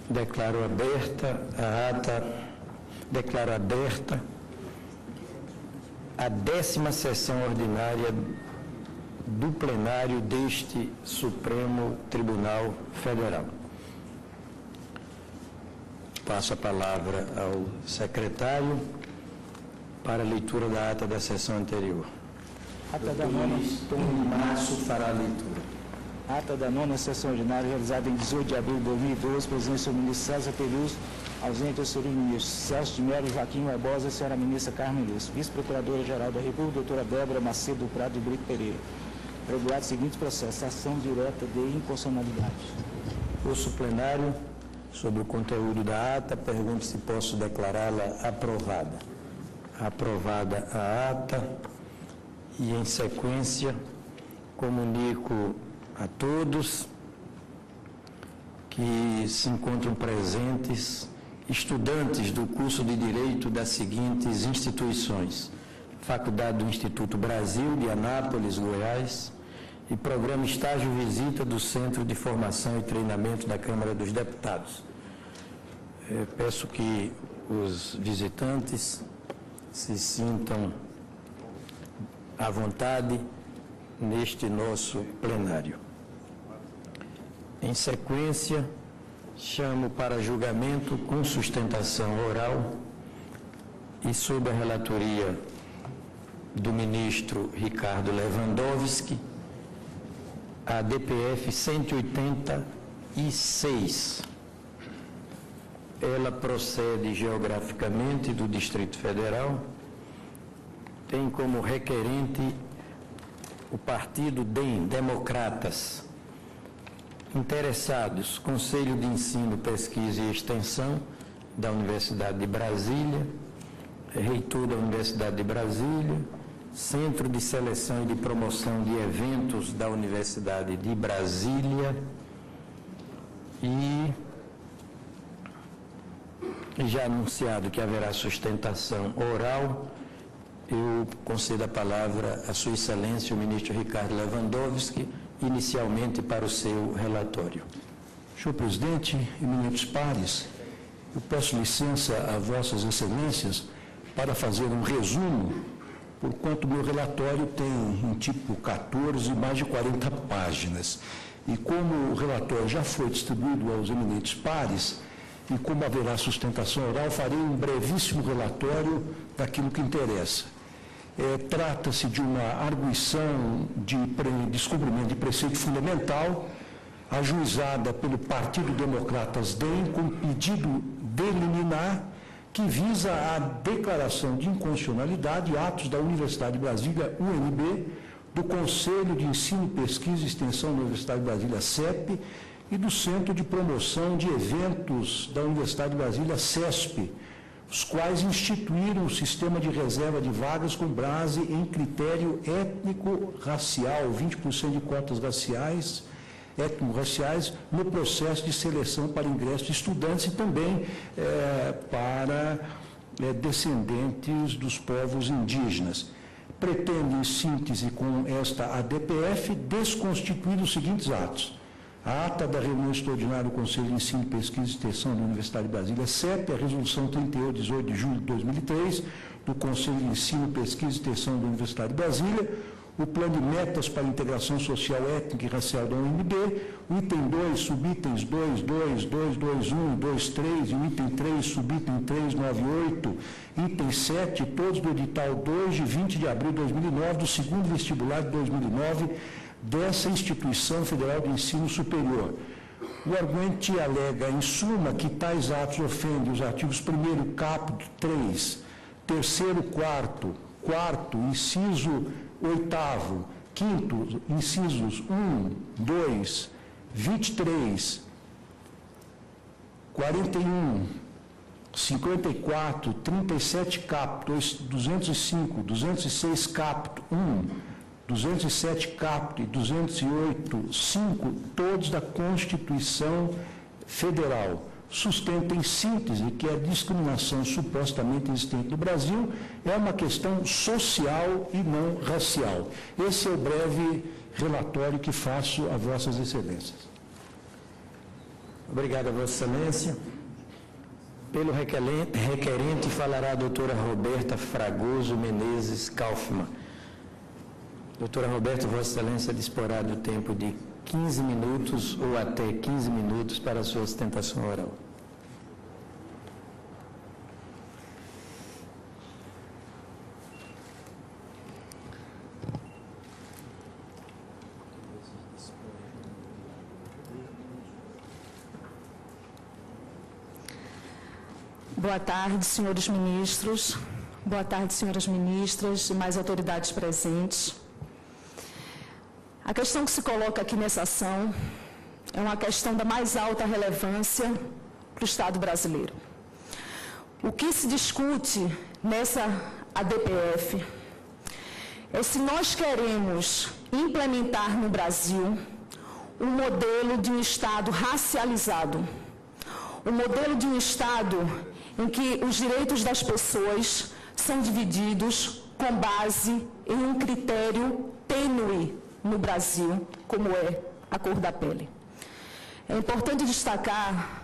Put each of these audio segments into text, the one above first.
Declaro aberta a 10ª sessão ordinária do plenário deste Supremo Tribunal Federal. Passo a palavra ao secretário para a leitura da ata da sessão anterior. Ata da nona... Tom Márcio fará a leitura. Ata da 9ª sessão ordinária, realizada em 18 de abril de 2012, presidência do ministro César Pelus, ausente o senhor ministro Celso de Mello, Joaquim Barbosa, a senhora ministra Carmen Lúcia, vice-procuradora-geral da República, doutora Débora Macedo Prado de Brito Pereira. Regulado o seguinte processo: ação direta de inconstitucionalidade. Curso plenário, sobre o conteúdo da ata, pergunto se posso declará-la aprovada. Aprovada a ata e, em sequência, comunico a todos que se encontram presentes estudantes do curso de Direito das seguintes instituições: Faculdade do Instituto Brasil, de Anápolis, Goiás, e Programa Estágio Visita do Centro de Formação e Treinamento da Câmara dos Deputados. Peço que os visitantes se sintam à vontade neste nosso plenário. Em sequência, chamo para julgamento com sustentação oral e sob a relatoria do ministro Ricardo Lewandowski, a DPF 186. Ela procede geograficamente do Distrito Federal, tem como requerente o partido DEM, Democratas. Interessados: Conselho de Ensino, Pesquisa e Extensão da Universidade de Brasília, Reitor da Universidade de Brasília, Centro de Seleção e de Promoção de Eventos da Universidade de Brasília e já anunciado que haverá sustentação oral, eu concedo a palavra a Sua Excelência, o ministro Ricardo Lewandowski, inicialmente para o seu relatório. Senhor presidente, eminentes pares, eu peço licença a vossas excelências para fazer um resumo, porquanto meu relatório tem em tipo 14 mais de 40 páginas. E como o relatório já foi distribuído aos eminentes pares, e como haverá sustentação oral, farei um brevíssimo relatório daquilo que interessa. Trata-se de uma arguição de descumprimento de preceito fundamental, ajuizada pelo Partido Democratas DEM, com pedido de liminar, que visa a declaração de inconstitucionalidade de atos da Universidade de Brasília, UNB, do Conselho de Ensino, Pesquisa e Extensão da Universidade de Brasília, CEP, e do Centro de Promoção de Eventos da Universidade de Brasília, CESP, os quais instituíram o sistema de reserva de vagas com base em critério étnico-racial, 20% de cotas raciais, étnico-raciais, no processo de seleção para ingresso de estudantes e também para descendentes dos povos indígenas. Pretende, em síntese com esta ADPF, desconstituir os seguintes atos: a ata da reunião extraordinária do Conselho de Ensino, Pesquisa e Extensão da Universidade de Brasília, CEP, a resolução 38, 18 de julho de 2003, do Conselho de Ensino, Pesquisa e Extensão da Universidade de Brasília, o Plano de Metas para a Integração Social, Étnica e Racial da UNB, o item 2, subitens 2, 2, 2, 2, 1, 2, 3, e o item 3, subitem 3, 9, 8, item 7, todos do edital 2 de 20 de abril de 2009, do segundo vestibular de 2009, dessa instituição federal de ensino superior. O arguinte alega, em suma, que tais atos ofendem os artigos 1º, caput 3, 3º, 4º, inciso 8º, 5º, incisos 1, 2, 23, 41, 54, 37 caput, 205, 206 caput 1, 207 caput e 208, 5, todos da Constituição Federal, sustenta em síntese que a discriminação supostamente existente no Brasil é uma questão social e não racial. Esse é o breve relatório que faço a vossas excelências. Obrigado a Vossa Excelência. Pelo requerente falará a doutora Roberta Fragoso Menezes Kaufmann. Doutora Roberta, Vossa Excelência disporá do tempo de 15 minutos ou até 15 minutos para a sua sustentação oral. Boa tarde, senhores ministros. Boa tarde, senhoras ministras e mais autoridades presentes. A questão que se coloca aqui nessa ação é uma questão da mais alta relevância para o Estado brasileiro. O que se discute nessa ADPF é se nós queremos implementar no Brasil um modelo de um Estado racializado, um modelo de um Estado em que os direitos das pessoas são divididos com base em um critério tênue no Brasil, como é a cor da pele. É importante destacar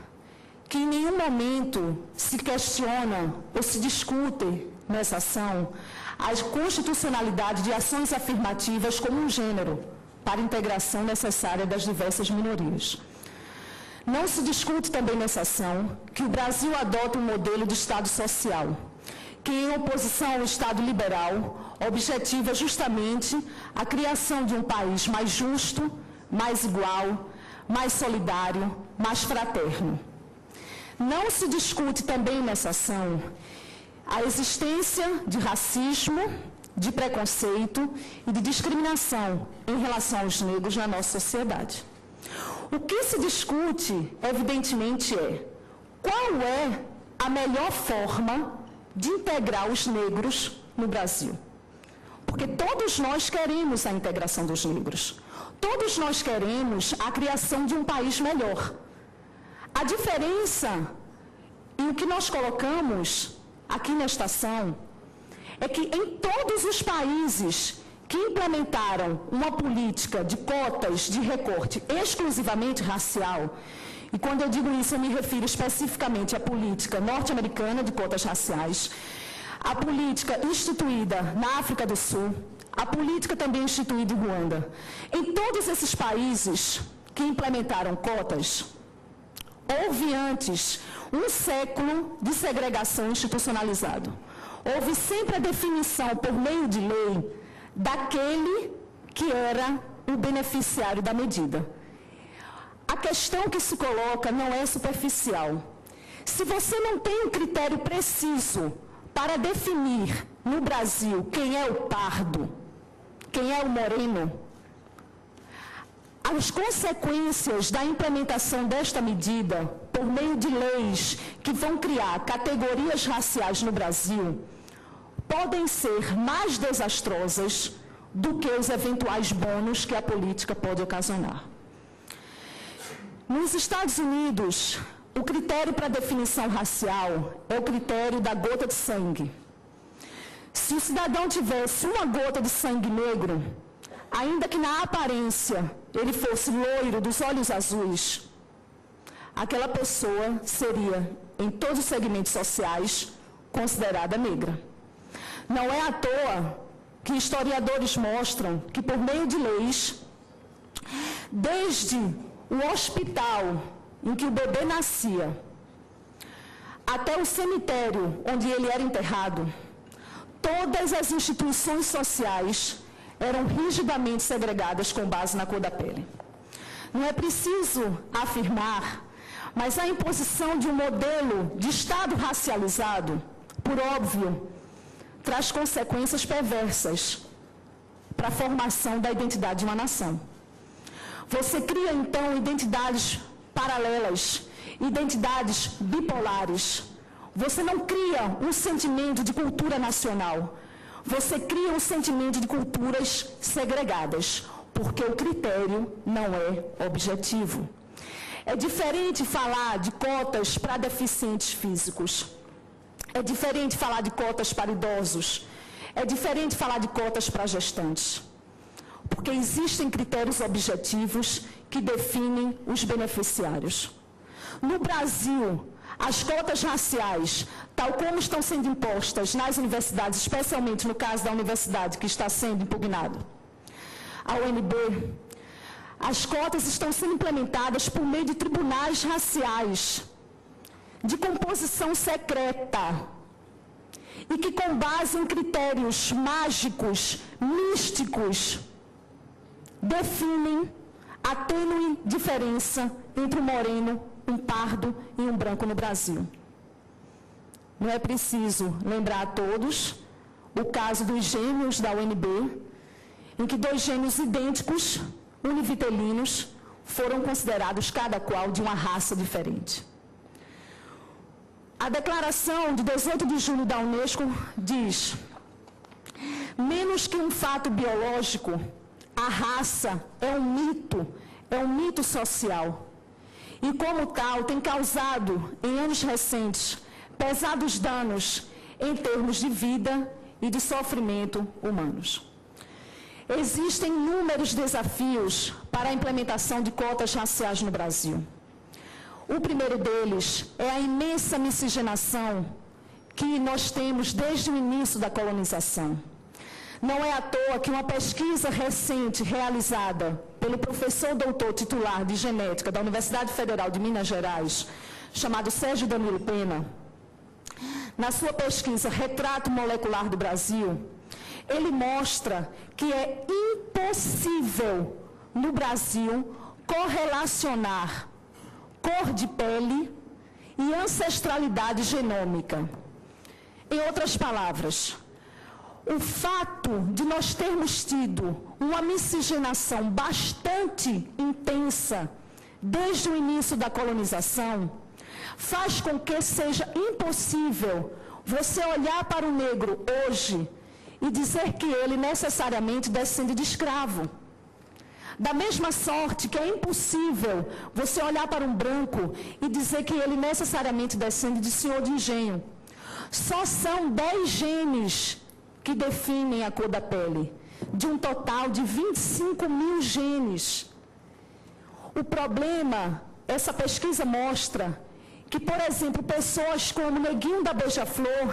que em nenhum momento se questiona ou se discute nessa ação a constitucionalidade de ações afirmativas como um gênero para a integração necessária das diversas minorias. Não se discute também nessa ação que o Brasil adota um modelo de Estado social, que em oposição ao Estado liberal, objetiva justamente a criação de um país mais justo, mais igual, mais solidário, mais fraterno. Não se discute também nessa ação a existência de racismo, de preconceito e de discriminação em relação aos negros na nossa sociedade. O que se discute, evidentemente, é qual é a melhor forma de integrar os negros no Brasil. Porque todos nós queremos a integração dos negros. Todos nós queremos a criação de um país melhor. A diferença e o que nós colocamos aqui nesta ação é que em todos os países que implementaram uma política de cotas de recorte exclusivamente racial, e quando eu digo isso eu me refiro especificamente à política norte-americana de cotas raciais, a política instituída na África do Sul, a política também instituída em Ruanda. Em todos esses países que implementaram cotas, houve antes um século de segregação institucionalizado. Houve sempre a definição por meio de lei daquele que era o beneficiário da medida. A questão que se coloca não é superficial. Se você não tem um critério preciso para definir no Brasil quem é o pardo, quem é o moreno, as consequências da implementação desta medida, por meio de leis que vão criar categorias raciais no Brasil, podem ser mais desastrosas do que os eventuais bônus que a política pode ocasionar. Nos Estados Unidos, o critério para definição racial é o critério da gota de sangue. Se o cidadão tivesse uma gota de sangue negro, ainda que na aparência ele fosse loiro, dos olhos azuis, aquela pessoa seria, em todos os segmentos sociais, considerada negra. Não é à toa que historiadores mostram que, por meio de leis, desde o hospital em que o bebê nascia, até o cemitério onde ele era enterrado, todas as instituições sociais eram rigidamente segregadas com base na cor da pele. Não é preciso afirmar, mas a imposição de um modelo de Estado racializado, por óbvio, traz consequências perversas para a formação da identidade de uma nação. Você cria, então, identidades paralelas, identidades bipolares. Você não cria um sentimento de cultura nacional. Você cria um sentimento de culturas segregadas, porque o critério não é objetivo. É diferente falar de cotas para deficientes físicos. É diferente falar de cotas para idosos. É diferente falar de cotas para gestantes. Porque existem critérios objetivos que definem os beneficiários. No Brasil, as cotas raciais, tal como estão sendo impostas nas universidades, especialmente no caso da universidade que está sendo impugnado, a UNB, as cotas estão sendo implementadas por meio de tribunais raciais, de composição secreta, e que com base em critérios mágicos, místicos, definem a tênue diferença entre um moreno, um pardo e um branco no Brasil. Não é preciso lembrar a todos o caso dos gêmeos da UNB, em que 2 gêmeos idênticos, univitelinos, foram considerados cada qual de uma raça diferente. A declaração de 18 de julho da Unesco diz: menos que um fato biológico, a raça é um mito social. E como tal, tem causado, em anos recentes, pesados danos em termos de vida e de sofrimento humanos. Existem inúmeros desafios para a implementação de cotas raciais no Brasil. O primeiro deles é a imensa miscigenação que nós temos desde o início da colonização. Não é à toa que uma pesquisa recente realizada pelo professor doutor titular de genética da Universidade Federal de Minas Gerais, chamado Sérgio Danilo Pena, na sua pesquisa Retrato Molecular do Brasil, ele mostra que é impossível no Brasil correlacionar cor de pele e ancestralidade genômica. Em outras palavras, o fato de nós termos tido uma miscigenação bastante intensa desde o início da colonização faz com que seja impossível você olhar para o negro hoje e dizer que ele necessariamente descende de escravo. Da mesma sorte que é impossível você olhar para um branco e dizer que ele necessariamente descende de senhor de engenho. Só são 10 genes que definem a cor da pele, de um total de 25 mil genes. O problema, essa pesquisa mostra que, por exemplo, pessoas como Neguinho da Beija-Flor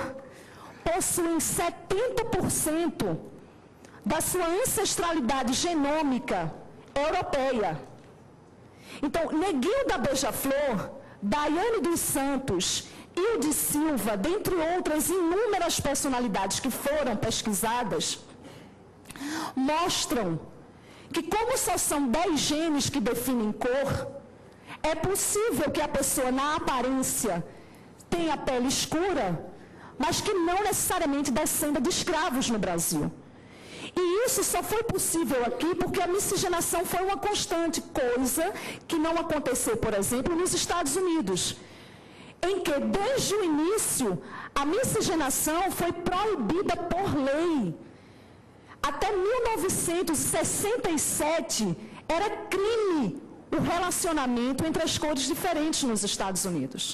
possuem 70% da sua ancestralidade genômica europeia. Então, Neguinho da Beija-Flor, Daiane dos Santos e o de Silva, dentre outras inúmeras personalidades que foram pesquisadas, mostram que, como só são 10 genes que definem cor, é possível que a pessoa, na aparência, tenha pele escura, mas que não necessariamente descenda de escravos no Brasil. E isso só foi possível aqui porque a miscigenação foi uma constante, coisa que não aconteceu, por exemplo, nos Estados Unidos, em que, desde o início, a miscigenação foi proibida por lei. Até 1967, era crime o relacionamento entre as cores diferentes nos Estados Unidos.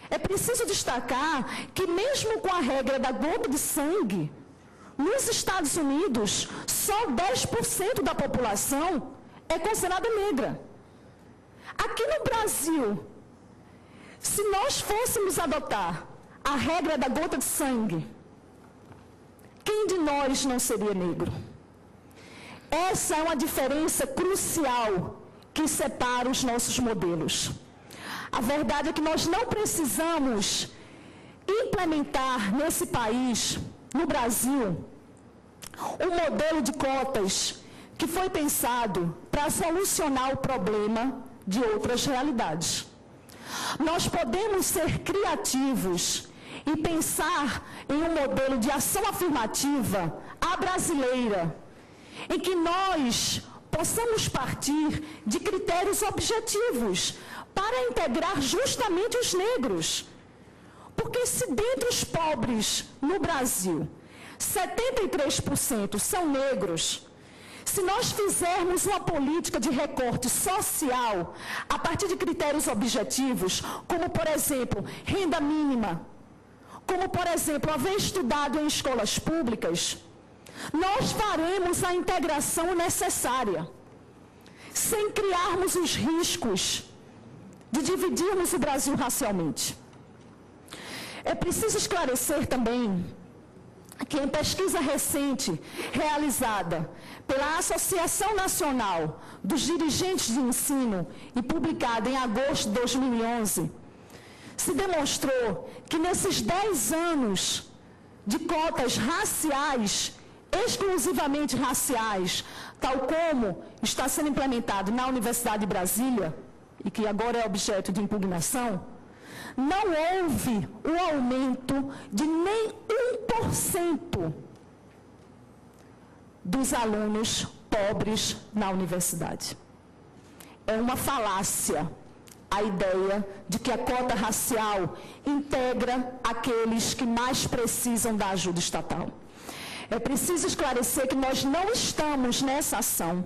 É preciso destacar que, mesmo com a regra da gota de sangue, nos Estados Unidos, só 10% da população é considerada negra. Aqui no Brasil, se nós fôssemos adotar a regra da gota de sangue, quem de nós não seria negro? Essa é uma diferença crucial que separa os nossos modelos. A verdade é que nós não precisamos implementar nesse país, no Brasil, um modelo de cotas que foi pensado para solucionar o problema de outras realidades. Nós podemos ser criativos e pensar em um modelo de ação afirmativa à brasileira, em que nós possamos partir de critérios objetivos para integrar justamente os negros. Porque se dentre os pobres no Brasil, 73% são negros, se nós fizermos uma política de recorte social a partir de critérios objetivos, como, por exemplo, renda mínima, como, por exemplo, haver estudado em escolas públicas, nós faremos a integração necessária, sem criarmos os riscos de dividirmos o Brasil racialmente. É preciso esclarecer também que em pesquisa recente realizada pela Associação Nacional dos Dirigentes de Ensino e publicada em agosto de 2011, se demonstrou que nesses 10 anos de cotas raciais, exclusivamente raciais, tal como está sendo implementado na Universidade de Brasília, e que agora é objeto de impugnação, não houve um aumento de nem 1% dos alunos pobres na universidade. É uma falácia a ideia de que a cota racial integra aqueles que mais precisam da ajuda estatal. É preciso esclarecer que nós não estamos nessa ação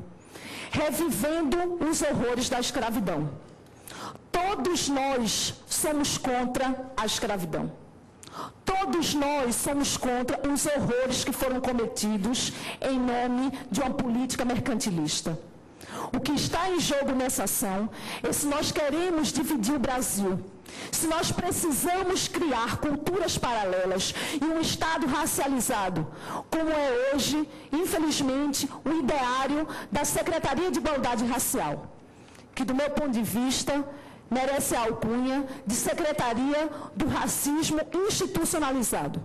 revivendo os horrores da escravidão. Todos nós somos contra a escravidão. Todos nós somos contra os horrores que foram cometidos em nome de uma política mercantilista. O que está em jogo nessa ação é se nós queremos dividir o Brasil, se nós precisamos criar culturas paralelas e um Estado racializado, como é hoje, infelizmente, o ideário da Secretaria de Igualdade Racial, que, do meu ponto de vista, merece a alcunha de Secretaria do Racismo Institucionalizado,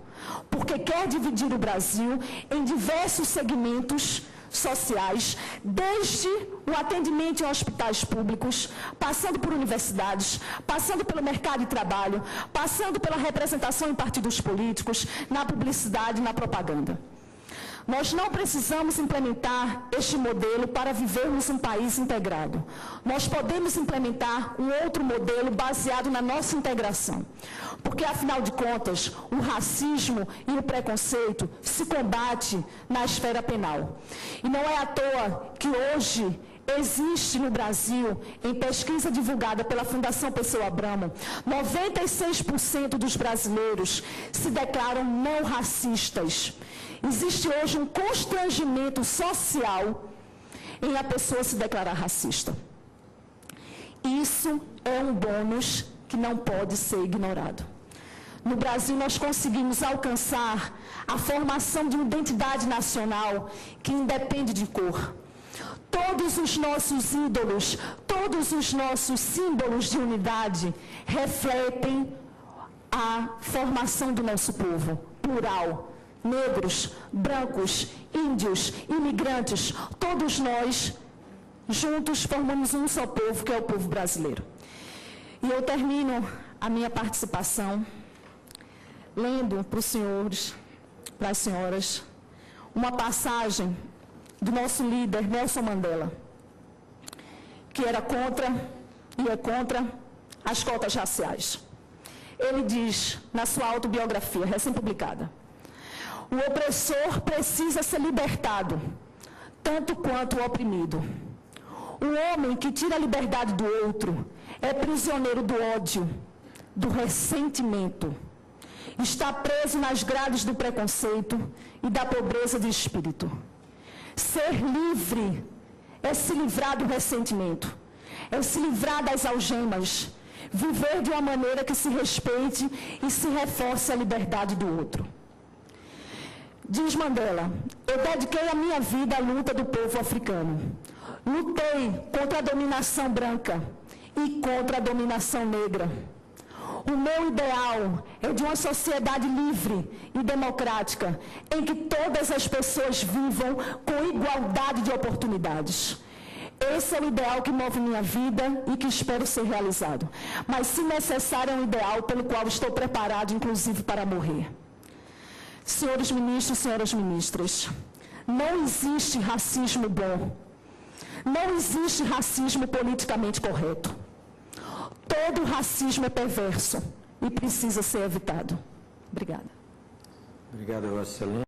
porque quer dividir o Brasil em diversos segmentos sociais, desde o atendimento em hospitais públicos, passando por universidades, passando pelo mercado de trabalho, passando pela representação em partidos políticos, na publicidade e na propaganda. Nós não precisamos implementar este modelo para vivermos um país integrado. Nós podemos implementar um outro modelo baseado na nossa integração. Porque, afinal de contas, o racismo e o preconceito se combate na esfera penal. E não é à toa que hoje existe no Brasil, em pesquisa divulgada pela Fundação Perseu Abramo, 96% dos brasileiros se declaram não racistas. Existe hoje um constrangimento social em a pessoa se declarar racista. Isso é um bônus que não pode ser ignorado. No Brasil, nós conseguimos alcançar a formação de uma identidade nacional que independe de cor. Todos os nossos ídolos, todos os nossos símbolos de unidade refletem a formação do nosso povo, plural. Negros, brancos, índios, imigrantes, todos nós, juntos, formamos um só povo, que é o povo brasileiro. E eu termino a minha participação lendo para os senhores, para as senhoras, uma passagem do nosso líder, Nelson Mandela, que era contra e é contra as cotas raciais. Ele diz, na sua autobiografia, recém-publicada: o opressor precisa ser libertado, tanto quanto o oprimido. O homem que tira a liberdade do outro é prisioneiro do ódio, do ressentimento. Está preso nas grades do preconceito e da pobreza de espírito. Ser livre é se livrar do ressentimento, é se livrar das algemas, viver de uma maneira que se respeite e se reforce a liberdade do outro. Diz Mandela: eu dediquei a minha vida à luta do povo africano. Lutei contra a dominação branca e contra a dominação negra. O meu ideal é de uma sociedade livre e democrática, em que todas as pessoas vivam com igualdade de oportunidades. Esse é o ideal que move minha vida e que espero ser realizado. Mas, se necessário, é um ideal pelo qual estou preparado, inclusive, para morrer. Senhores ministros, senhoras ministras, não existe racismo bom. Não existe racismo politicamente correto. Todo racismo é perverso e precisa ser evitado. Obrigada. Obrigado, Vossa Excelência.